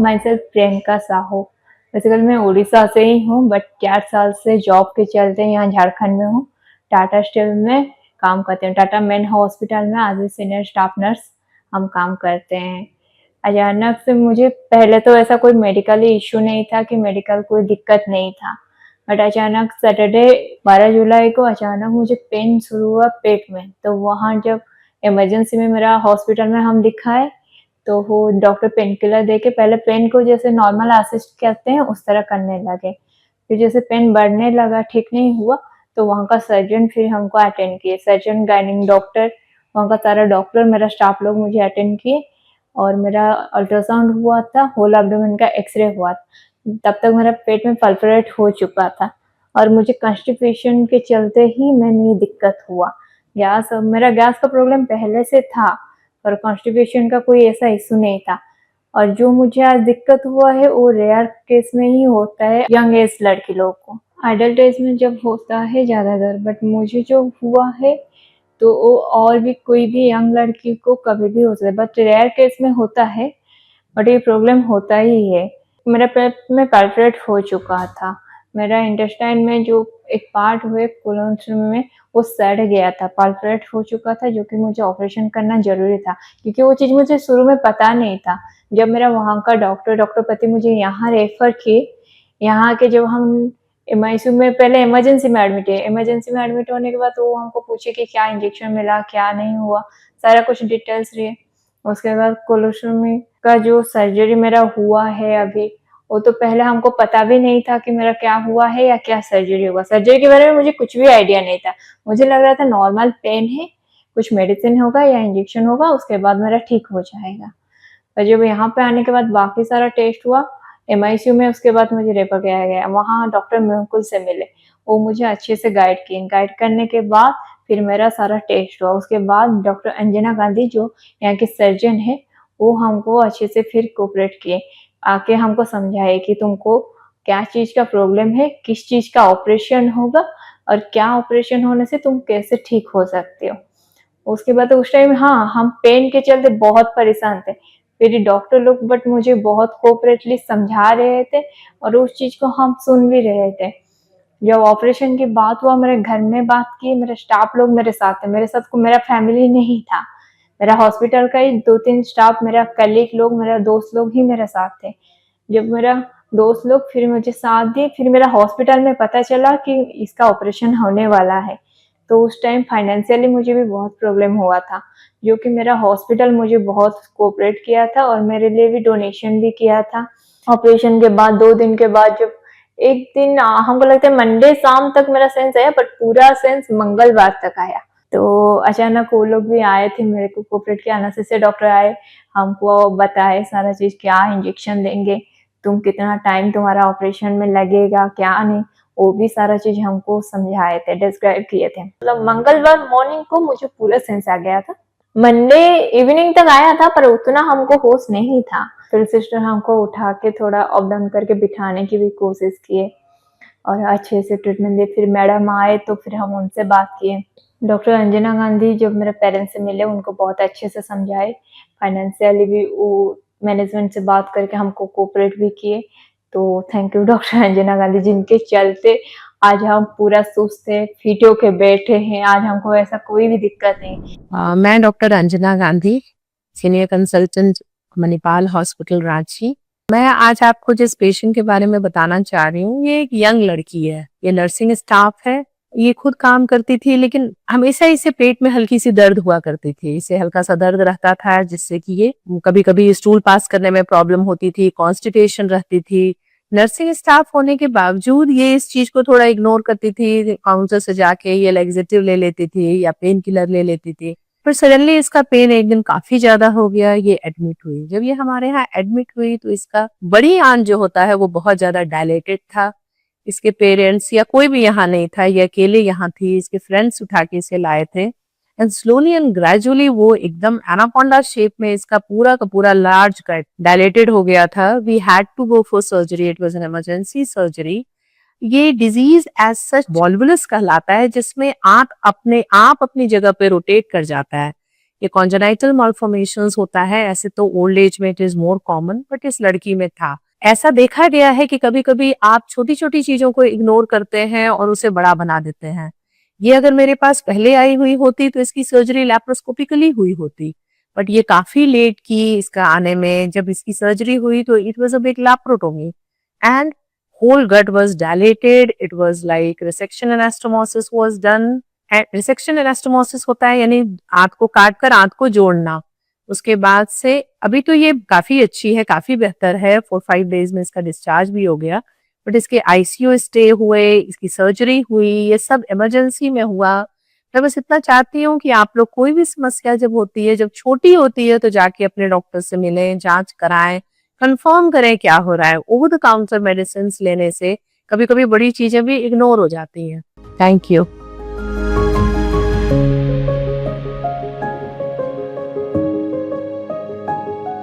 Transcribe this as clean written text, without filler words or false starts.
My self Priyanka Sahu. Basically मैं उड़ीसा से ही हूँ, बट 4 साल से जॉब के चलते यहाँ झारखंड में हूँ। टाटा स्टील में काम करते हैं, टाटा मेन हॉस्पिटल में as a senior staff nurse हम काम करते हैं। अचानक से मुझे पहले तो ऐसा कोई मेडिकल इश्यू नहीं था कि मेडिकल कोई दिक्कत नहीं था, बट अचानक सैटरडे 12 जुलाई को अचानक मुझे पेन शुरू हुआ पेट में। तो वहाँ जब इमरजेंसी में मेरा हॉस्पिटल में हम दिखाए तो वो डॉक्टर पेन किलर दे के पहले पेन को जैसे नॉर्मल असिस्ट करते हैं उस तरह करने लगे। फिर जैसे पेन बढ़ने लगा, ठीक नहीं हुआ, तो वहाँ का सर्जन फिर हमको अटेंड किए। सर्जन, गायनिक डॉक्टर, वहाँ का सारा डॉक्टर, मेरा स्टाफ लोग मुझे अटेंड किए और मेरा अल्ट्रासाउंड हुआ था, होल एब्डोमेन का एक्सरे हुआ था। तब तक मेरा पेट में पल्परेट हो चुका था और मुझे कॉन्स्टिपेशन के चलते ही मैंने ये दिक्कत हुआ। मेरा गैस का प्रॉब्लम पहले से था पर कॉन्स्टिपेशन का कोई ऐसा इशू नहीं था। और जो मुझे आज दिक्कत हुआ है वो रेयर केस में ही होता है, यंग एज लड़की लोग को। एडल्ट एज में जब होता है ज़्यादातर, बट मुझे जो हुआ है तो वो और भी कोई भी यंग लड़की को कभी भी हो सकता है, बट रेयर केस में होता है, बट ये प्रॉब्लम होता ही है। मेरा पेट में पल्परेट हो चुका था। मेरा इंटेस्टाइन में जो एक पार्ट हुए कोलोन में वो सड़ गया था, पल्परेट हो चुका था, जो कि मुझे ऑपरेशन करना जरूरी था क्योंकि वो चीज़ मुझे शुरू में पता नहीं था। जब मेरा वहाँ का डॉक्टर पति मुझे यहाँ रेफर किए, यहाँ के जब हम एमआईसीयू में पहले इमरजेंसी में एडमिट है, इमरजेंसी में एडमिट होने के बाद वो हमको पूछे कि क्या इंजेक्शन मिला, क्या नहीं हुआ, सारा कुछ डिटेल्स लिए। उसके बाद कोलोस्टोमी का जो सर्जरी मेरा हुआ है अभी, वो तो पहले हमको पता भी नहीं था कि मेरा क्या हुआ है या क्या सर्जरी होगा। सर्जरी के बारे में मुझे कुछ भी आइडिया नहीं था। मुझे लग रहा था नॉर्मल पेन है, कुछ मेडिसिन होगा या इंजेक्शन होगा, उसके बाद मेरा ठीक हो जाएगा। और जब यहाँ पे आने के बाद बाकी सारा टेस्ट हुआ एमआईसीयू में, उसके बाद मुझे रेफर किया गया। वहाँ डॉक्टर मेहुल से मिले, वो मुझे अच्छे से गाइड किए। गाइड करने के बाद फिर मेरा सारा टेस्ट हुआ। उसके बाद डॉक्टर अंजना गांधी जो यहाँ के सर्जन है, वो हमको अच्छे से फिर कोऑपरेट किए, आके हमको समझाए कि तुमको क्या चीज़ का प्रॉब्लम है, किस चीज़ का ऑपरेशन होगा और क्या ऑपरेशन होने से तुम कैसे ठीक हो सकते हो। उसके बाद उस टाइम हाँ, हम पेन के चलते बहुत परेशान थे। फिर डॉक्टर लोग बट मुझे बहुत कोऑपरेटली समझा रहे थे और उस चीज़ को हम सुन भी रहे थे। जब ऑपरेशन की बात हुआ, मेरे घर में बात की, मेरे स्टाफ लोग मेरे साथ थे। मेरे साथ को मेरा फैमिली नहीं था, मेरा हॉस्पिटल का ही 2-3 स्टाफ, मेरा कलीग लोग, मेरा दोस्त लोग ही मेरे साथ थे। जब मेरा दोस्त लोग फिर मुझे साथ दिए, फिर मेरा हॉस्पिटल में पता चला कि इसका ऑपरेशन होने वाला है, तो उस टाइम फाइनेंशियली मुझे भी बहुत प्रॉब्लम हुआ था, जो कि मेरा हॉस्पिटल मुझे बहुत कोऑपरेट किया था और मेरे लिए भी डोनेशन भी किया था। ऑपरेशन के बाद 2 दिन के बाद जब एक दिन हमको लगता है मंडे शाम तक मेरा सेंस आया, बट पूरा सेंस मंगलवार तक आया। तो अचानक वो लोग भी आए थे, मेरे को कोऑपरेट किया। एनेस्थीसिया डॉक्टर आए, हमको बताए सारा चीज़, क्या इंजेक्शन देंगे, तुम कितना टाइम तुम्हारा ऑपरेशन में लगेगा, क्या नहीं, वो भी सारा चीज़ हमको समझाए थे, डिस्क्राइब किए थे। मतलब मंगलवार मॉर्निंग को मुझे पूरा सेंस आ गया था। मंडे इवनिंग तक आया था पर उतना हमको होश नहीं था। फिर सिस्टर हमको उठा के थोड़ा अप डाउन करके बिठाने की भी कोशिश किए और अच्छे से ट्रीटमेंट दिए। फिर मैडम आए तो फिर हम उनसे बात किए। डॉक्टर अंजना गांधी जब मेरे पेरेंट्स से मिले, उनको बहुत अच्छे से समझाए। फाइनेंशियली भी वो मैनेजमेंट से बात करके हमको कोऑपरेट भी किए। तो thank you doctor Anjana Gandhi, जिनके चलते आज हम पूरा सुस्त है, फिट होके बैठे हैं। आज हमको ऐसा कोई भी दिक्कत नहीं। मैं doctor Anjana Gandhi, senior consultant Manipal hospital Ranchi. मैं आज आपको जिस पेशेंट के बारे में बताना चाह रही हूँ, ये एक यंग लड़की है। ये नर्सिंग स्टाफ है, ये खुद काम करती थी, लेकिन हमेशा इसे पेट में हल्की सी दर्द हुआ करती थी। इसे हल्का सा दर्द रहता था, जिससे कि ये कभी कभी स्टूल पास करने में प्रॉब्लम होती थी, कॉन्स्टिपेशन रहती थी। नर्सिंग स्टाफ होने के बावजूद ये इस चीज को थोड़ा इग्नोर करती थी। काउंटर से जाके ये लैक्सेटिव ले लेती थी या पेन किलर ले लेती थी। पर सडनली इसका पेन एक दिन काफी ज्यादा हो गया, ये एडमिट हुई। जब ये हमारे यहाँ एडमिट हुई तो इसका बड़ी आंत जो होता है वो बहुत ज्यादा डायलेटेड था। इसके पेरेंट्स या कोई भी यहाँ नहीं था, ये अकेले यहाँ थी। इसके फ्रेंड्स उठा के इसे लाए थे एंड स्लोली एंड ग्रेजुअली वो एकदम एनाकोंडा शेप में इसका पूरा का पूरा लार्ज गट डायलेटेड हो गया था। We had to go for surgery, it was an emergency surgery. ये डिजीज एज सच वॉल्वुलस कहलाता है, जिसमें आंत अपने आप अपनी जगह पे रोटेट कर जाता है। ये कॉन्जेनाइटल malformations होता है, ऐसे तो ओल्ड एज में it is more common, but इस लड़की में था। ऐसा देखा गया है कि कभी कभी आप छोटी छोटी चीजों को इग्नोर करते हैं और उसे बड़ा बना देते हैं। ये अगर मेरे पास पहले आई हुई होती तो इसकी सर्जरी लैप्रोस्कोपिकली हुई होती, बट ये काफी लेट की इसका आने में। जब इसकी सर्जरी हुई तो it was a big laparotomy and whole gut was dilated. It was like resection anastomosis was done. And resection anastomosis होता है यानी आंत को काट कर आंत को जोड़ना। उसके बाद से अभी तो ये काफी अच्छी है, काफी बेहतर है। 4-5 डेज में इसका डिस्चार्ज भी हो गया, बट इसके आईसीयू स्टे हुए, इसकी सर्जरी हुई, ये सब इमरजेंसी में हुआ। मैं बस इतना चाहती हूँ कि आप लोग कोई भी समस्या जब होती है, जब छोटी होती है, तो जाके अपने डॉक्टर से मिलें, जांच कराएं, कंफर्म करें क्या हो रहा है। ओवर द काउंटर मेडिसिन लेने से कभी कभी बड़ी चीजें भी इग्नोर हो जाती हैं। Thank you.